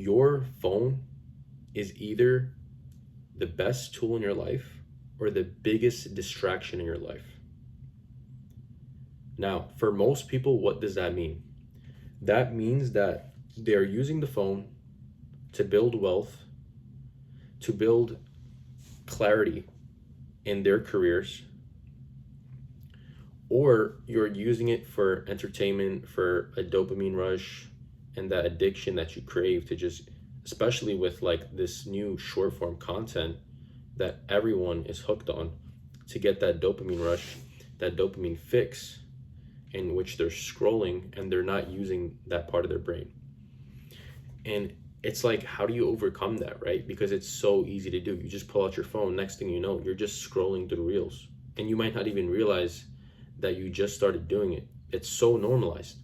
your phone is either the best tool in your life or the biggest distraction in your life. Now, for most people, what does that mean? That means that they're using the phone to build wealth, to build clarity in their careers, or you're using it for entertainment, for a dopamine rush, and that addiction that you crave to just, especially with like this new short form content that everyone is hooked on, to get that dopamine rush, that dopamine fix, in which they're scrolling and they're not using that part of their brain. And it's like, how do you overcome that, right? Because it's so easy to do. You just pull out your phone, next thing you know, you're just scrolling through reels. And you might not even realize that you just started doing it. It's so normalized,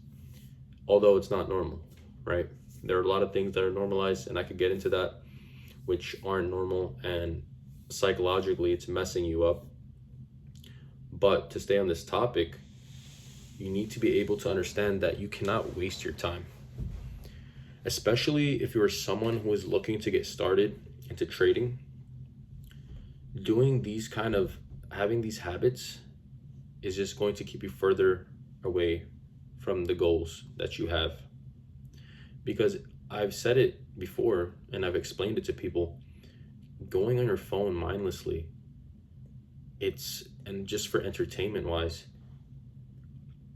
although it's not normal, right? There are a lot of things that are normalized, and I could get into that, which aren't normal, and psychologically it's messing you up. But to stay on this topic, you need to be able to understand that you cannot waste your time, especially if you're someone who is looking to get started into trading. Doing these kind of, having these habits is just going to keep you further away from the goals that you have. Because I've said it before and I've explained it to people, going on your phone mindlessly, and just for entertainment wise,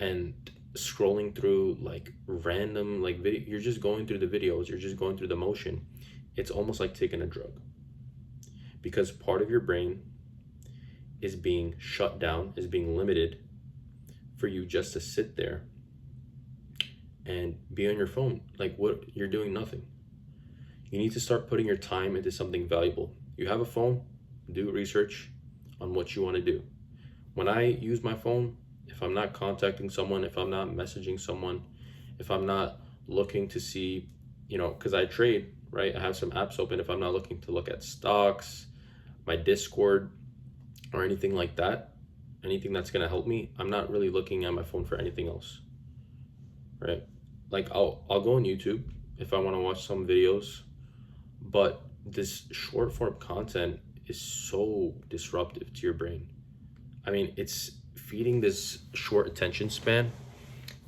and scrolling through like random like video, you're just going through the videos, you're just going through the motion. It's almost like taking a drug, because part of your brain is being shut down, is being limited for you just to sit there and be on your phone. Like, what, you're doing nothing. You need to start putting your time into something valuable. You have a phone, do research on what you want to do. When I use my phone, if I'm not contacting someone, if I'm not messaging someone, if I'm not looking to see, because I trade, right? I have some apps open. If I'm not looking to look at stocks, my Discord, or anything like that, anything that's going to help me, I'm not really looking at my phone for anything else, right? Like I'll go on YouTube if I want to watch some videos, but this short form content is so disruptive to your brain. I mean, it's feeding this short attention span,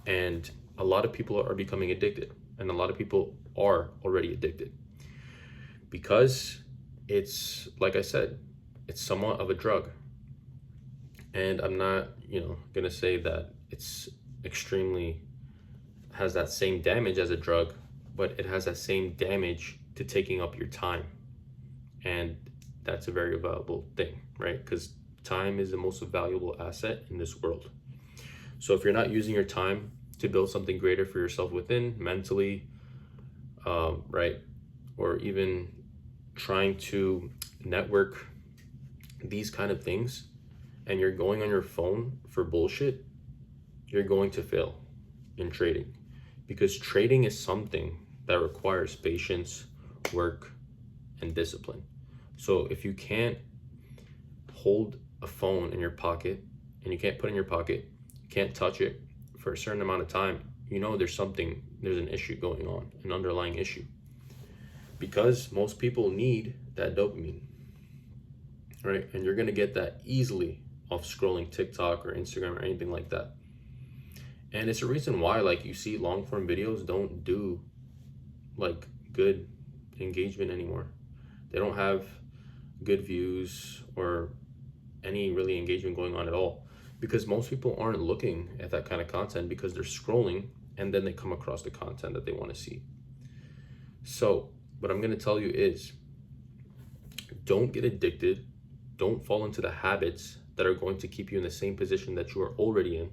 and a lot of people are becoming addicted, and a lot of people are already addicted, because it's, like I said, it's somewhat of a drug. And I'm not, gonna say that it's extremely has that same damage as a drug, but it has that same damage to taking up your time. And that's a very valuable thing, right? Because time is the most valuable asset in this world. So if you're not using your time to build something greater for yourself within, mentally, right, or even trying to network, these kind of things, and you're going on your phone for bullshit, you're going to fail in trading. Because trading is something that requires patience, work, and discipline. So if you can't hold a phone in your pocket, and you can't put it in your pocket, you can't touch it for a certain amount of time, there's an issue going on, an underlying issue. Because most people need that dopamine, right? And you're gonna get that easily off scrolling TikTok or Instagram or anything like that. And it's a reason why, like, you see long form videos don't do like good engagement anymore. They don't have good views or any really engagement going on at all, because most people aren't looking at that kind of content, because they're scrolling and then they come across the content that they want to see. So what I'm going to tell you is, don't get addicted. Don't fall into the habits that are going to keep you in the same position that you are already in.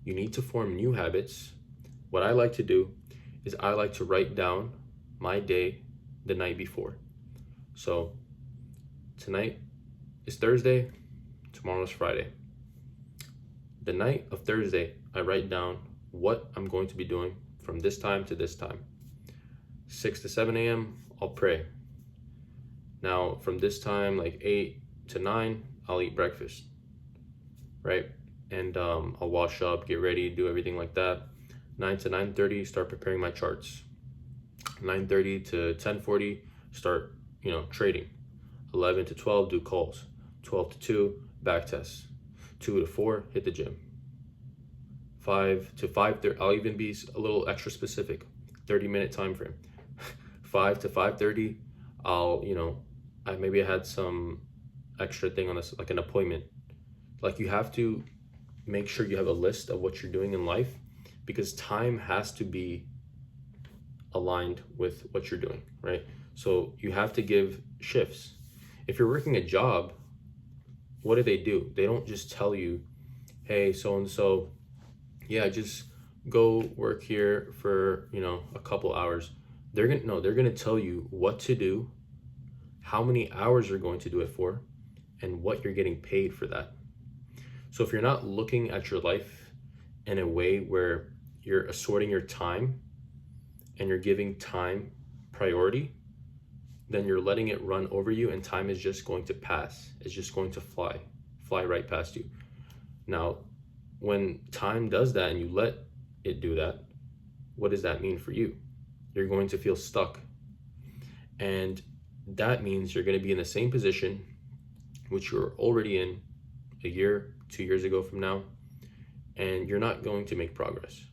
You need to form new habits. What I like to do is I like to write down my day the night before. So tonight is Thursday, tomorrow is Friday. The night of Thursday, I write down what I'm going to be doing from this time to this time. 6 to 7 a.m., I'll pray. Now, from this time, like 8 to 9, I'll eat breakfast, right? And I'll wash up, get ready, do everything like that. 9 to 9:30, start preparing my charts. 9:30 to 10:40, start, trading. 11 to 12, do calls. 12 to 2, back tests. 2 to 4, hit the gym. 5 to 5:30, I'll even be a little extra specific, 30-minute time frame. 5 to 5:30, I'll, I had some extra thing on this, like an appointment. Like, you have to make sure you have a list of what you're doing in life, because time has to be aligned with what you're doing, right? So you have to give shifts. If you're working a job, what do? They don't just tell you, hey, so and so, yeah, just go work here for, a couple hours. They're gonna tell you what to do, how many hours you're going to do it for, and what you're getting paid for that. So if you're not looking at your life in a way where you're assorting your time and you're giving time priority, then you're letting it run over you, and time is just going to pass. It's just going to fly right past you. Now, when time does that and you let it do that, what does that mean for you? You're going to feel stuck. And that means you're going to be in the same position which you're already in a year, 2 years ago from now, and you're not going to make progress.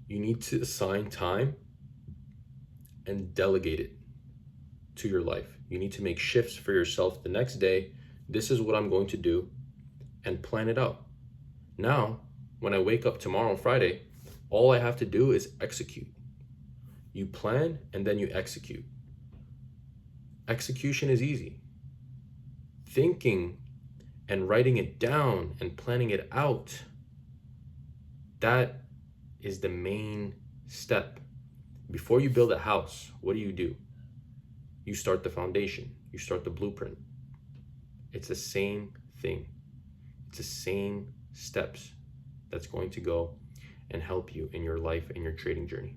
You need to assign time and delegate it to your life. You need to make shifts for yourself the next day. This is what I'm going to do, and plan it out. Now, when I wake up tomorrow, Friday, all I have to do is execute. You plan and then you execute. Execution is easy. Thinking and writing it down and planning it out, that is the main step. Before you build a house, what do? You start the foundation. You start the blueprint. It's the same thing. It's the same steps that's going to go and help you in your life and your trading journey.